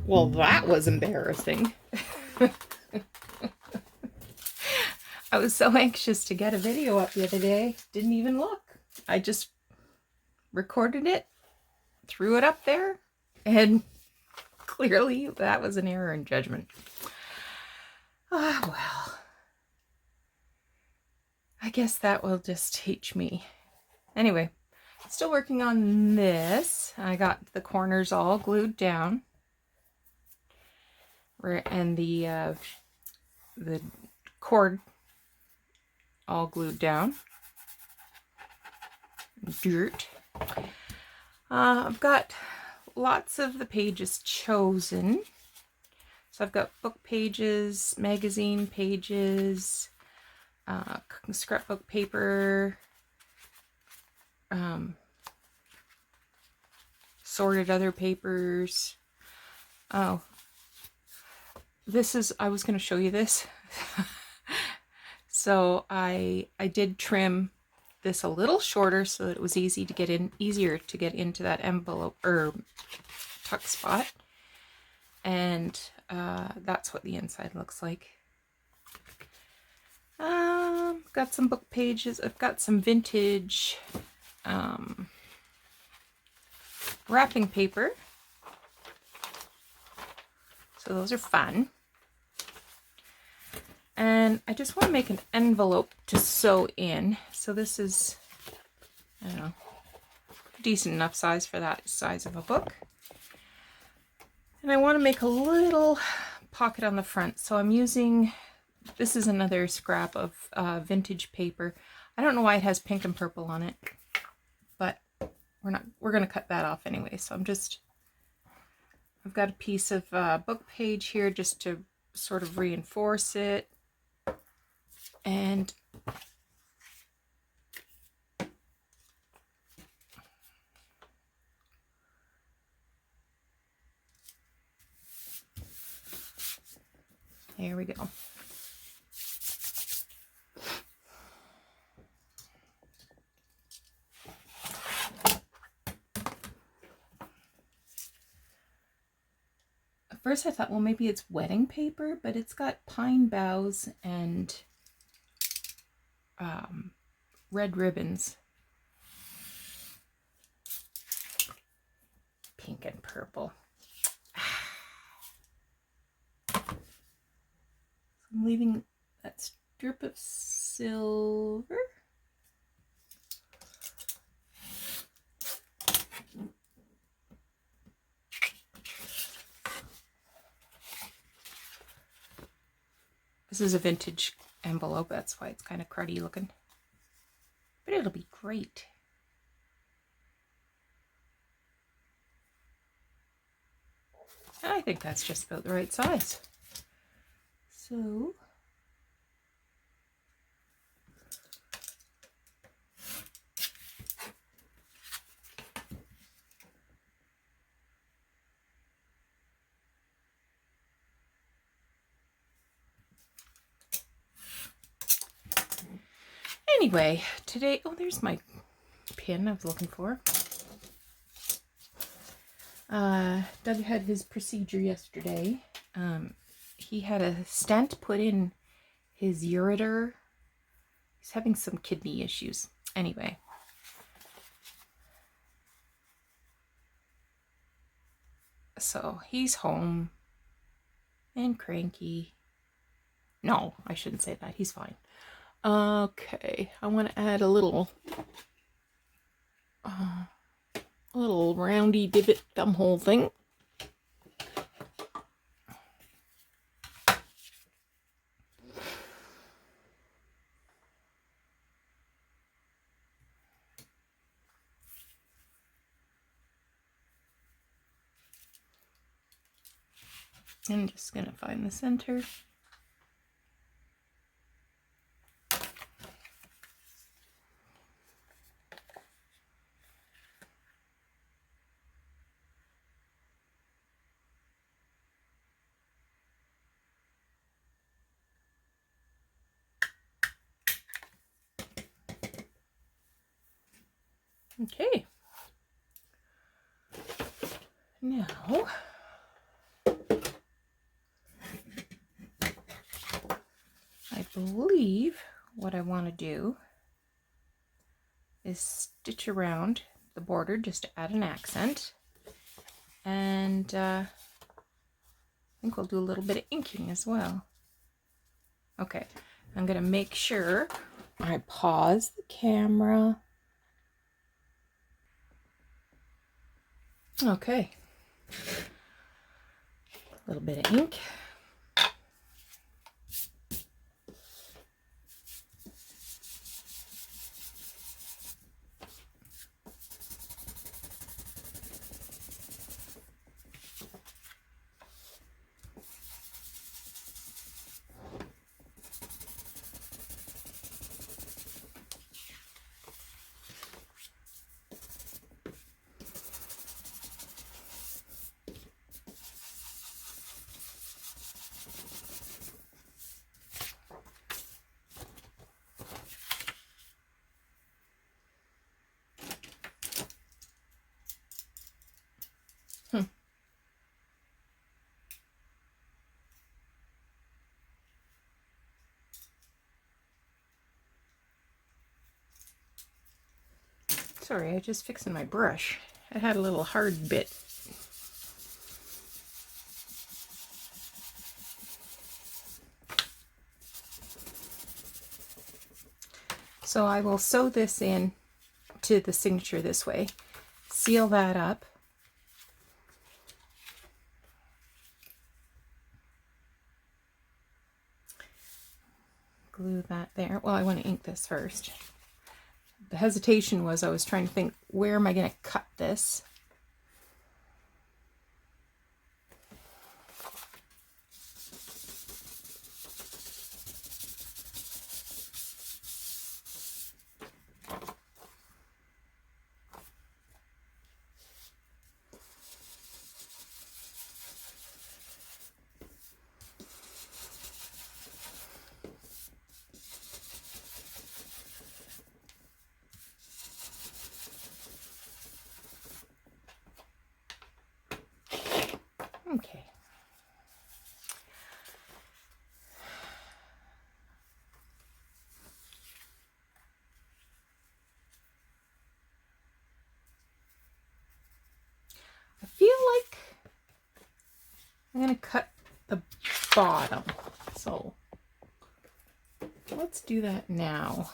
Well, that was embarrassing. I was so anxious to get a video up the other day. Didn't even look. I just recorded it, threw it up there, and clearly that was an error in judgment. Ah, well. I guess that will just teach me. Anyway, still working on this. I got the corners all glued down. And the cord all glued down. Dirt. I've got lots of the pages chosen. So I've got book pages, magazine pages, scrapbook paper, sorted other papers. Oh, I was going to show you this. So I did trim this a little shorter so that it was easier to get into that envelope or tuck spot. And that's what the inside looks like. Got some book pages. I've got some vintage wrapping paper. So those are fun. And I just want to make an envelope to sew in. So this is, I don't know, decent enough size for that size of a book. And I want to make a little pocket on the front. So I'm using, this is another scrap of vintage paper. I don't know why it has pink and purple on it, but we're going to cut that off anyway. So I've got a piece of book page here just to sort of reinforce it. And there we go. At first I thought, well, maybe it's wedding paper, but it's got pine boughs and red ribbons. Pink and purple. I'm leaving that strip of silver. This is a vintage envelope, that's why it's kind of cruddy looking. But it'll be great. I think that's just about the right size. So anyway, today, oh, there's my pin I was looking for. Doug had his procedure yesterday. He had a stent put in his ureter. He's having some kidney issues. Anyway. So he's home and cranky. No, I shouldn't say that. He's fine. Okay, I want to add a little roundy divot thumb hole thing. I'm just going to find the center. Okay. Now, believe what I want to do is stitch around the border just to add an accent. And I think we'll do a little bit of inking as well. Okay, I'm going to make sure I pause the camera. Okay, a little bit of ink. Sorry, I just fixing my brush. I had a little hard bit. So I will sew this in to the signature this way, seal that up, glue that there. Well, I want to ink this first. The hesitation was I was trying to think, where am I going to cut this? Okay. I feel like I'm going to cut the bottom. So let's do that now.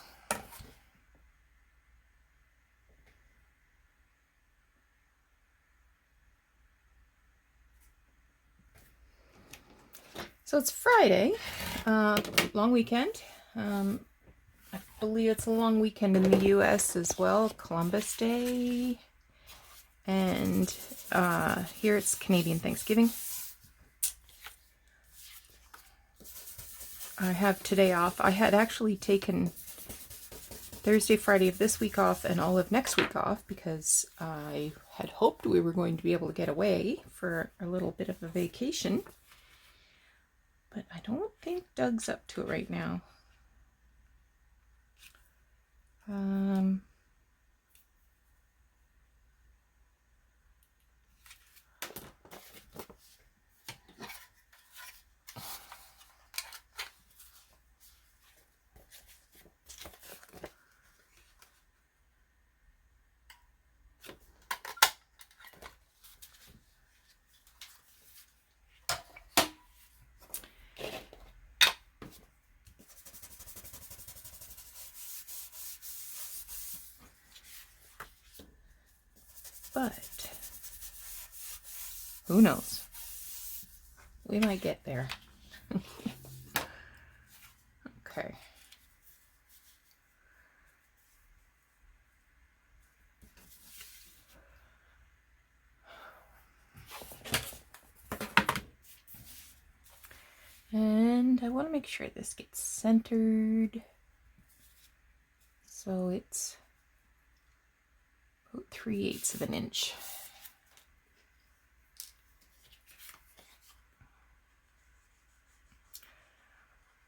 So it's Friday, long weekend. I believe it's a long weekend in the US as well, Columbus Day. And here it's Canadian Thanksgiving. I have today off. I had actually taken Thursday, Friday of this week off and all of next week off because I had hoped we were going to be able to get away for a little bit of a vacation. But I don't think Doug's up to it right now. But who knows? We might get there. Okay. And I want to make sure this gets centered. So it's about 3/8 of an inch.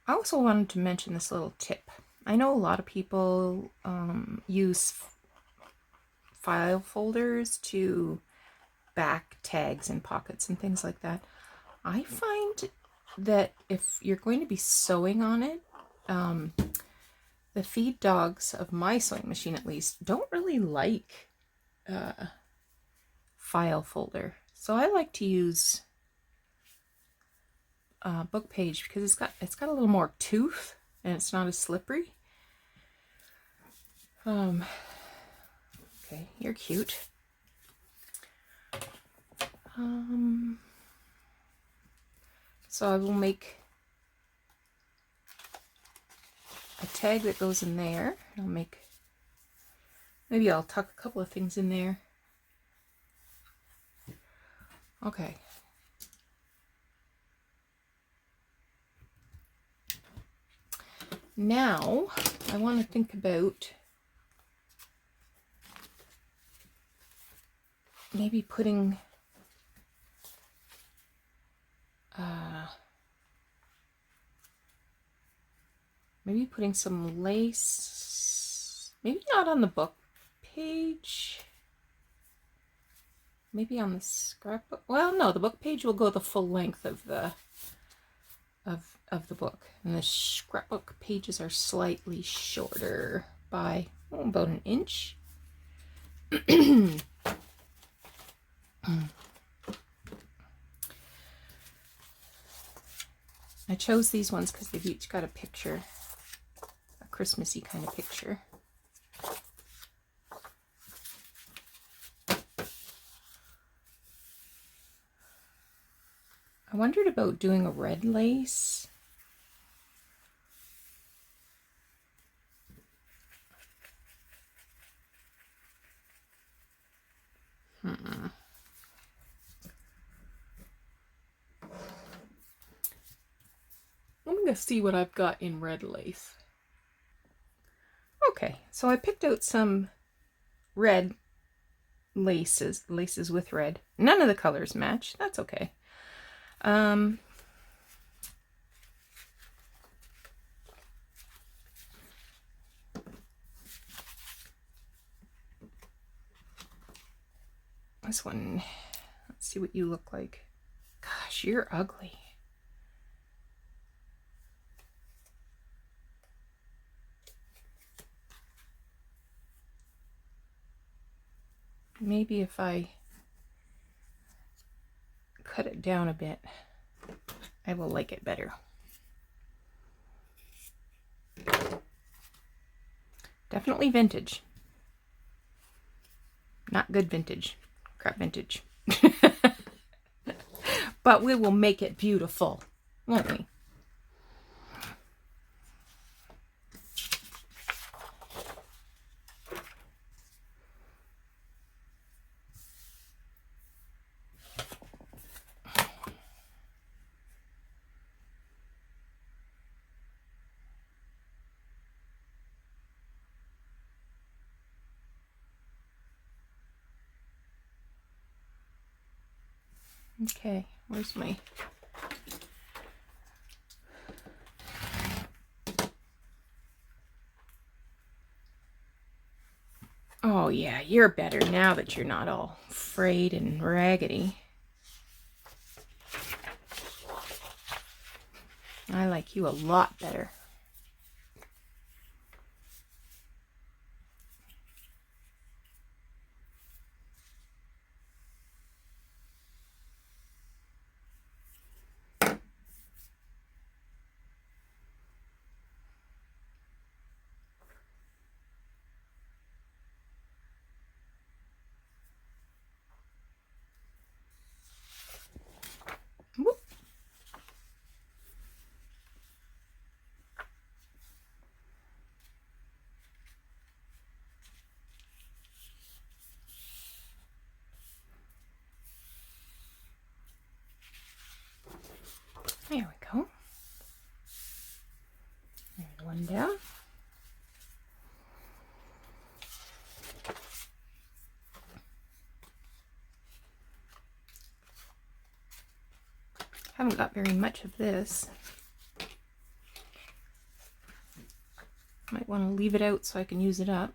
I also wanted to mention this little tip. I know a lot of people use file folders to back tags and pockets and things like that. I find that if you're going to be sewing on it, the feed dogs of my sewing machine, at least, don't really like file folder. So I like to use book page because it's got a little more tooth and it's not as slippery. Okay, you're cute. So I will make a tag that goes in there. Maybe I'll tuck a couple of things in there. Okay. Now I want to think about maybe putting some lace, maybe not on the book page, maybe on the scrapbook. Well, no, the book page will go the full length of the book, and the scrapbook pages are slightly shorter by about an inch. I chose these ones because they've each got a picture, a Christmassy kind of picture. I wondered about doing a red lace. I'm going to see what I've got in red lace. Okay, so I picked out some red laces with red. None of the colors match. That's okay. This one, let's see what you look like. Gosh, you're ugly. Maybe if I cut it down a bit, I will like it better. Definitely vintage. Not good vintage. Crap vintage. But we will make it beautiful, won't we? Okay, where's my... Oh yeah, you're better now that you're not all frayed and raggedy. I like you a lot better. Whoop. There we go. There's one down. Haven't got very much of this. Might want to leave it out so I can use it up.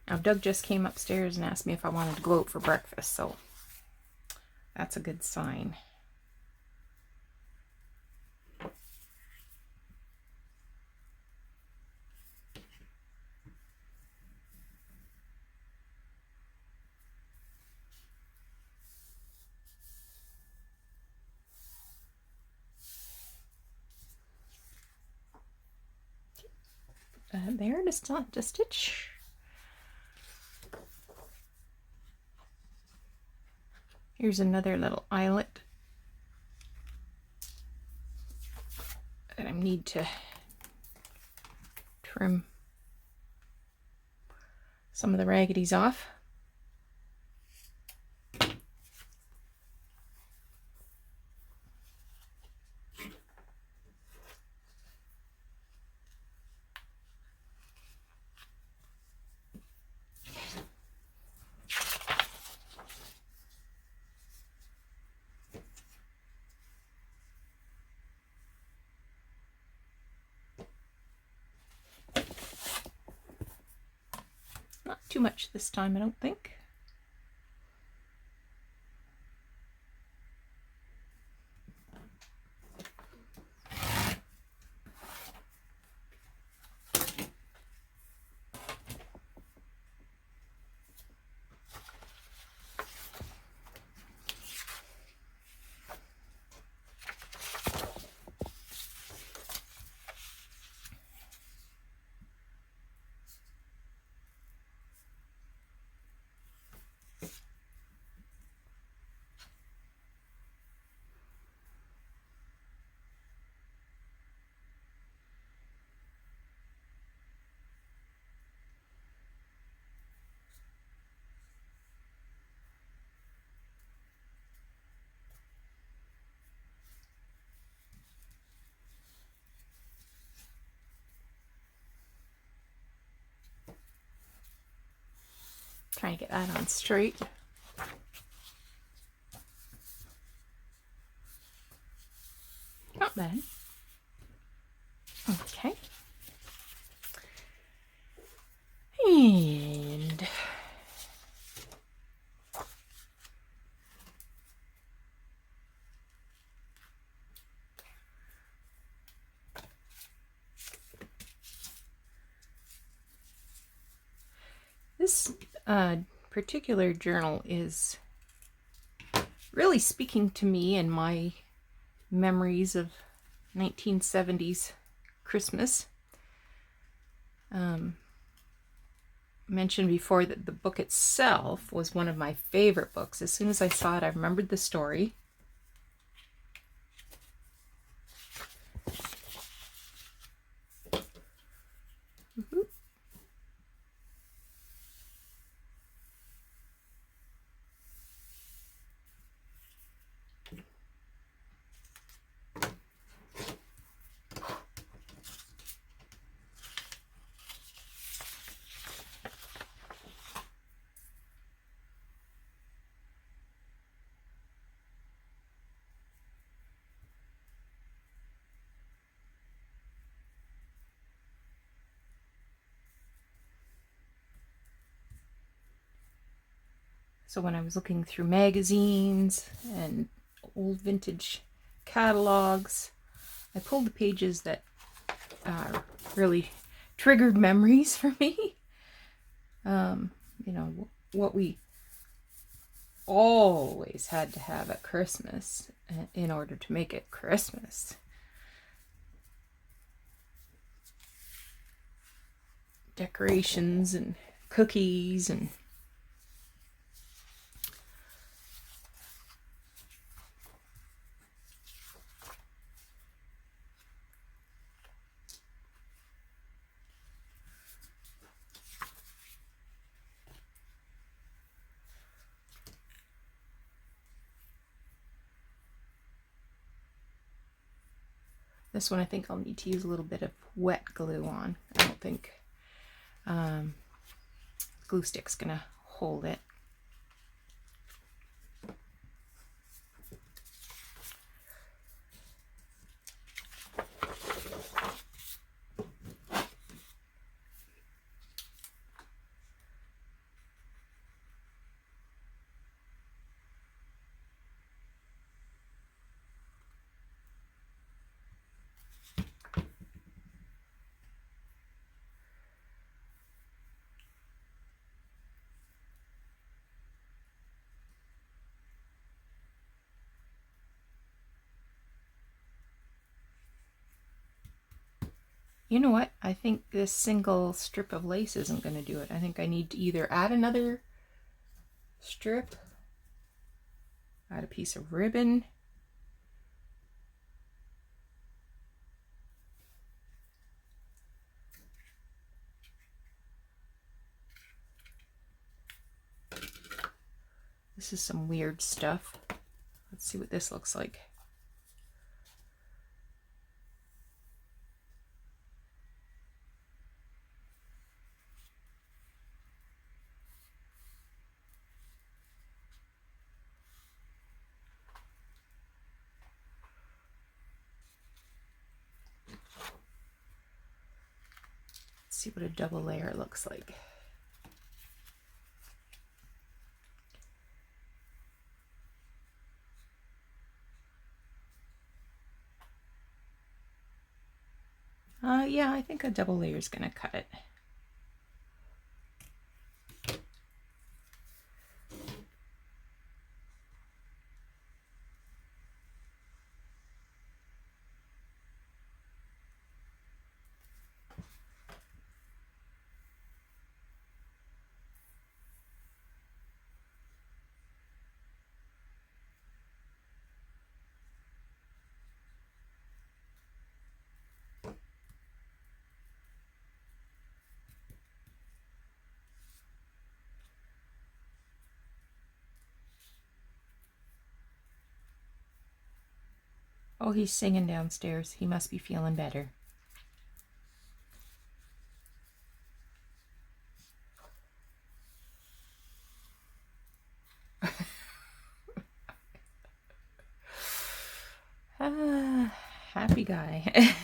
Now Doug just came upstairs and asked me if I wanted to go out for breakfast, so that's a good sign. There to stitch. Here's another little eyelet that I need to trim some of the raggedies off. Not too much this time, I don't think. Trying to get that on straight. Not bad. Okay. And this particular journal is really speaking to me and my memories of 1970s Christmas. Mentioned before that the book itself was one of my favorite books. As soon as I saw it, I remembered the story. So when I was looking through magazines and old vintage catalogs, I pulled the pages that really triggered memories for me. You know, what we always had to have at Christmas in order to make it Christmas. Decorations and cookies and this one I think I'll need to use a little bit of wet glue on. I don't think glue stick's gonna hold it. you know what? I think this single strip of lace isn't going to do it. I think I need to either add another strip, add a piece of ribbon. This is some weird stuff. Let's see what this looks like. Let's see what a double layer looks like. Yeah, I think a double layer is going to cut it. Oh, he's singing downstairs. He must be feeling better. Happy guy.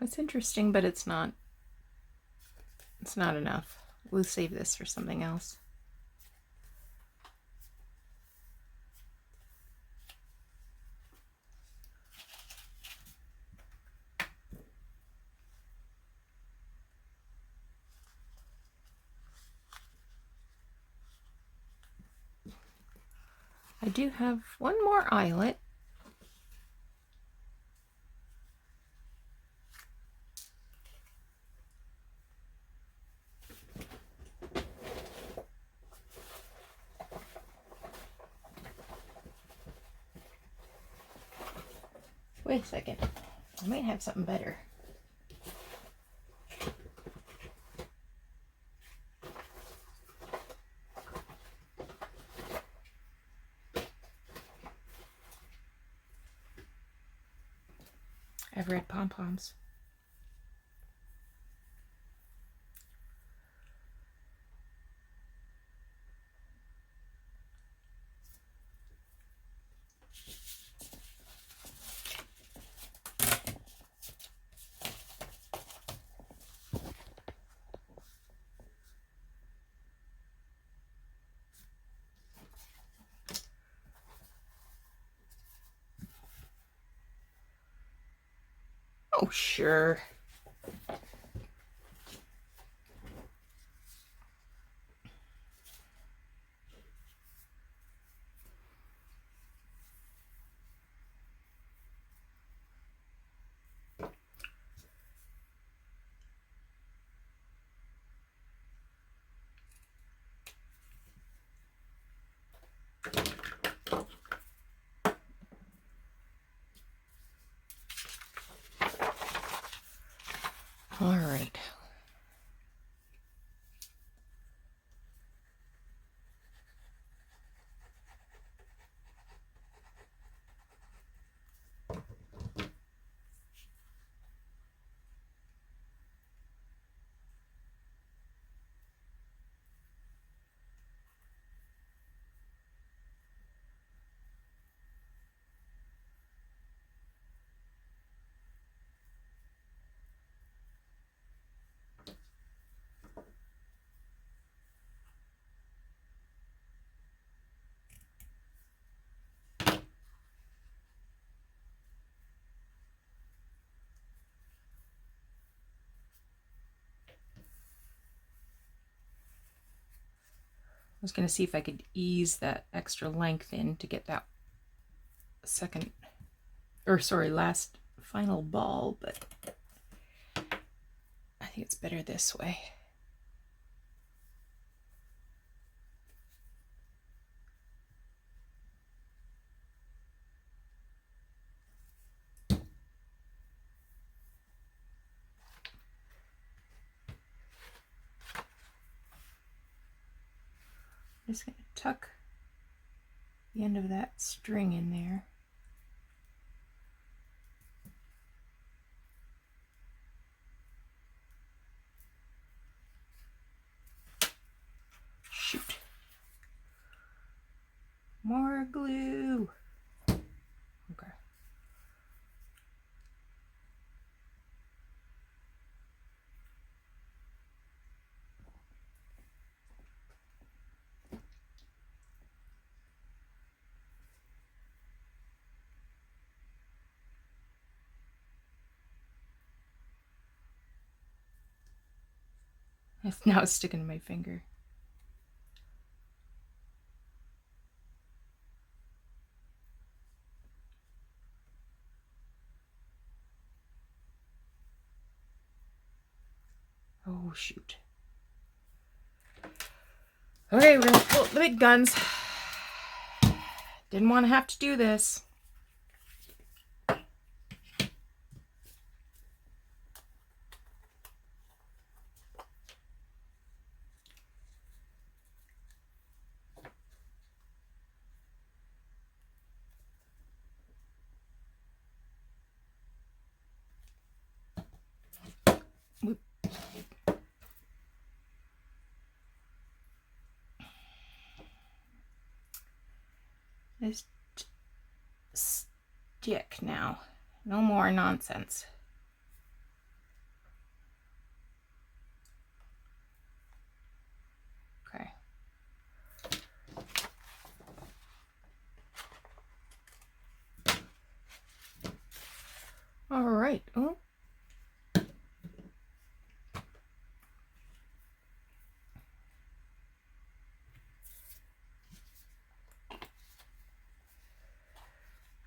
It's interesting, but it's not enough. We'll save this for something else. I do have one more eyelet. Wait a second. I might have something better. I've red pom-poms. Oh, sure. All right. was going to see if I could ease that extra length in to get that last final ball, but I think it's better this way. I'm just going to tuck the end of that string in there. Shoot. More glue. Okay. It's now sticking to my finger. Oh, shoot. Okay, we're gonna pull the big guns. Didn't want to have to do this. Just stick now. No more nonsense. Okay. All right. Oh.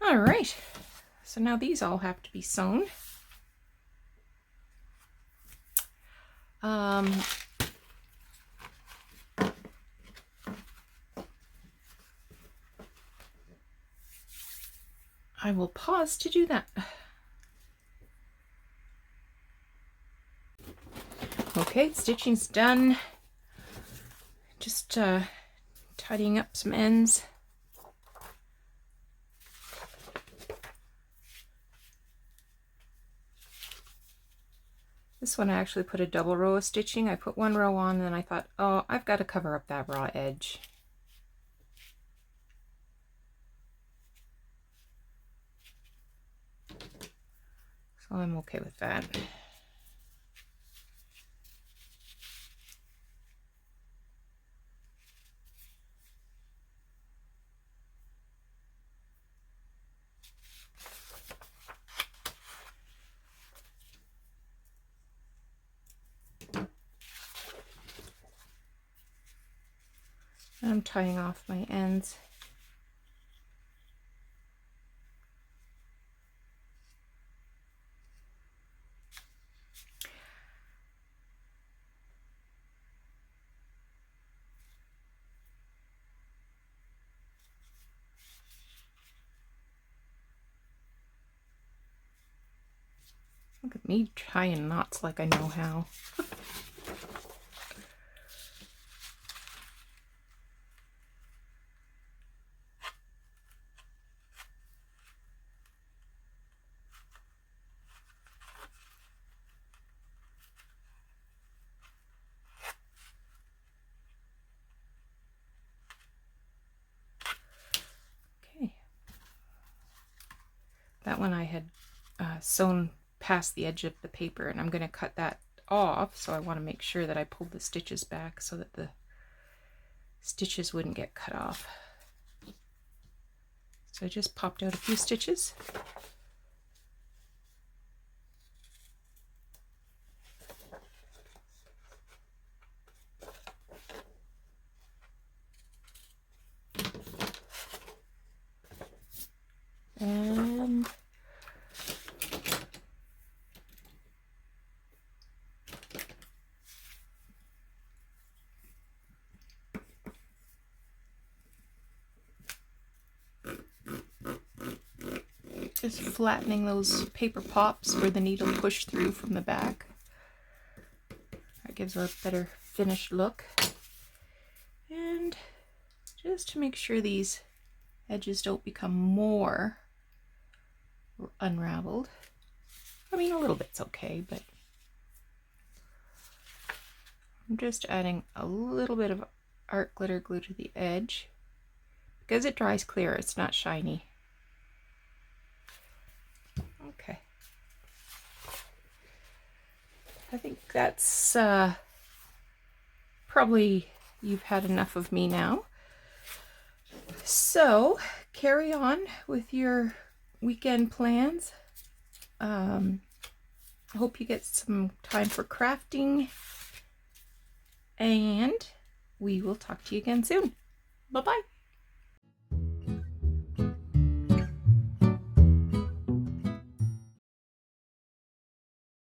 All right. So now these all have to be sewn. I will pause to do that. Okay, stitching's done. Just tidying up some ends. This one I actually put a double row of stitching. I put one row on, and then I thought, oh, I've got to cover up that raw edge. So I'm okay with that. I'm tying off my ends. Look at me tying knots like I know how. That one I had sewn past the edge of the paper, and I'm going to cut that off, so I want to make sure that I pulled the stitches back so that the stitches wouldn't get cut off. So I just popped out a few stitches. Just flattening those paper pops where the needle pushed through from the back. That gives a better finished look. And just to make sure these edges don't become more unraveled. I mean, a little bit's okay, but I'm just adding a little bit of art glitter glue to the edge. Because it dries clear, it's not shiny. Okay. I think that's probably, you've had enough of me now. So carry on with your weekend plans. I hope you get some time for crafting, and we will talk to you again soon. Bye-bye.